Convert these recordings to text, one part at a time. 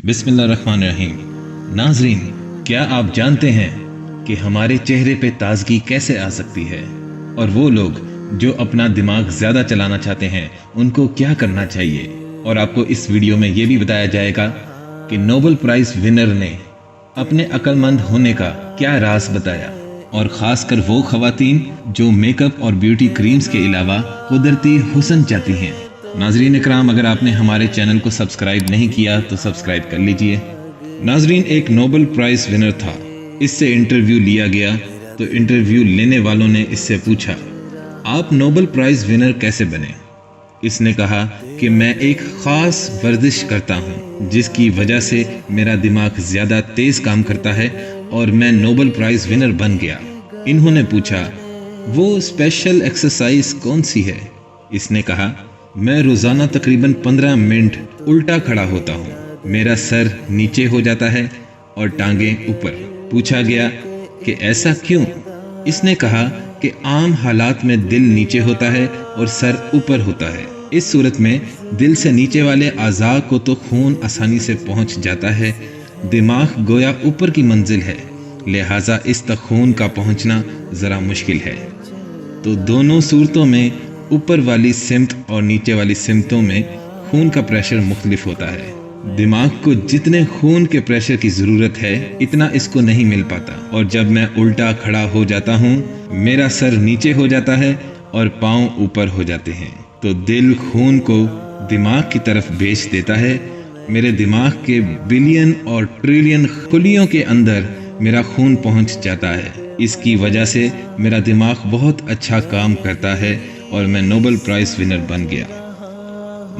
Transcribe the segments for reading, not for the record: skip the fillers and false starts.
बिस्मिल्लाहिर्रहमानिर्रहीम। नाज़रीन, क्या आप जानते हैं कि हमारे चेहरे पे ताजगी कैसे आ सकती है, और वो लोग जो अपना दिमाग ज़्यादा चलाना चाहते हैं उनको क्या करना चाहिए। और आपको इस वीडियो में ये भी बताया जाएगा कि नोबेल प्राइज़ विनर ने अपने अक्लमंद होने का क्या राज बताया, और ख़ासकर वो ख़वातीन जो मेकअप और ब्यूटी क्रीम्स के अलावा कुदरती हुस्न चाहती हैं। नाजरीन इकराम, अगर आपने हमारे चैनल को सब्सक्राइब नहीं किया तो सब्सक्राइब कर लीजिए। नाजरीन, एक नोबेल प्राइज़ विनर था, इससे इंटरव्यू लिया गया तो इंटरव्यू लेने वालों ने इससे पूछा, आप नोबेल प्राइज़ विनर कैसे बने। इसने कहा कि मैं एक ख़ास वर्जिश करता हूँ जिसकी वजह से मेरा दिमाग ज़्यादा तेज़ काम करता है और मैं नोबेल प्राइज़ विनर बन गया। इन्होंने पूछा, वो स्पेशल एक्सरसाइज कौन सी है। इसने कहा, मैं रोज़ाना तकरीबन 15 मिनट उल्टा खड़ा होता हूँ, मेरा सर नीचे हो जाता है और टांगें ऊपर। पूछा गया कि ऐसा क्यों। इसने कहा कि आम हालात में दिल नीचे होता है और सर ऊपर होता है। इस सूरत में दिल से नीचे वाले आज़ा को तो खून आसानी से पहुंच जाता है, दिमाग गोया ऊपर की मंजिल है, लिहाजा इस तक खून का पहुंचना ज़रा मुश्किल है। तो दोनों सूरतों में ऊपर वाली सिमत और नीचे वाली सिमतों में खून का प्रेशर मुख्तलिफ होता है। दिमाग को जितने खून के प्रेशर की ज़रूरत है इतना इसको नहीं मिल पाता, और जब मैं उल्टा खड़ा हो जाता हूँ मेरा सर नीचे हो जाता है और पाँव ऊपर हो जाते हैं। तो दिल खून को दिमाग की तरफ भेज देता है। मेरे दिमाग के बिलियन और ट्रिलियन खुलियों के अंदर मेरा खून पहुँच जाता है। इसकी वजह से मेरा दिमाग बहुत अच्छा काम करता है और मैं नोबेल प्राइज़ विनर बन गया।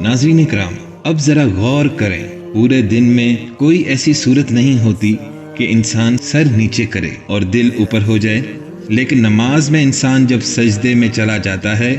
नाज़रीन इकराम, अब ज़रा गौर करें, पूरे दिन में कोई ऐसी सूरत नहीं होती कि इंसान सर नीचे करे और दिल ऊपर हो जाए, लेकिन नमाज में इंसान जब सजदे में चला जाता है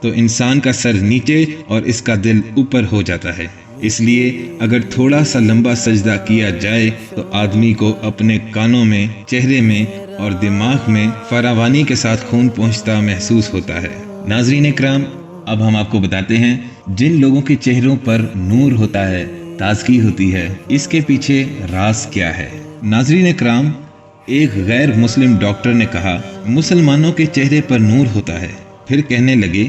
तो इंसान का सर नीचे और इसका दिल ऊपर हो जाता है। इसलिए अगर थोड़ा सा लंबा सजदा किया जाए तो आदमी को अपने कानों में, चेहरे में और दिमाग में फरावानी के साथ खून पहुंचता महसूस होता है। नाज़रीन इकराम, अब हम आपको बताते हैं जिन लोगों के चेहरों पर नूर होता है, ताजगी होती है, इसके पीछे राज क्या है। नाज़रीन इकराम, एक गैर मुस्लिम डॉक्टर ने कहा, मुसलमानों के चेहरे पर नूर होता है। फिर कहने लगे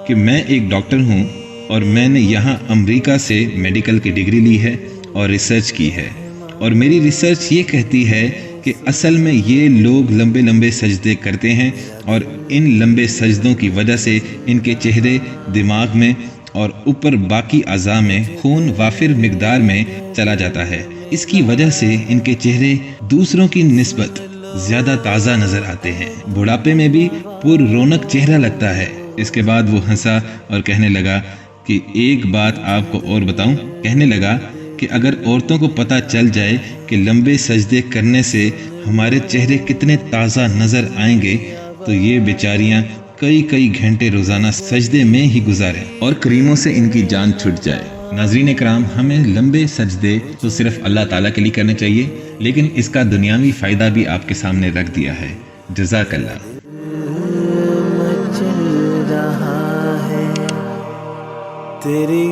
कि मैं एक डॉक्टर हूँ और मैंने यहाँ अमेरिका से मेडिकल की डिग्री ली है और रिसर्च की है, और मेरी रिसर्च ये कहती है कि असल में ये लोग लंबे लंबे सजदे करते हैं और इन लंबे सजदों की वजह से इनके चेहरे, दिमाग में और ऊपर बाकी अज़ा में खून वाफिर मिकदार में चला जाता है। इसकी वजह से इनके चेहरे दूसरों की निस्बत ज़्यादा ताज़ा नज़र आते हैं। बुढ़ापे में भी पुर रौनक चेहरा लगता है। इसके बाद वो हंसा और कहने लगा कि एक बात आपको और बताऊं। कहने लगा कि अगर औरतों को पता चल जाए कि लंबे सजदे करने से हमारे चेहरे कितने ताज़ा नज़र आएंगे तो ये बेचारियां कई कई घंटे रोज़ाना सजदे में ही गुजारें और करीमों से इनकी जान छूट जाए। नाज़रीन इकराम, हमें लंबे सजदे तो सिर्फ अल्लाह ताला के लिए करने चाहिए, लेकिन इसका दुनियावी फ़ायदा भी आपके सामने रख दिया है। जज़ाकल्लाह। तेरी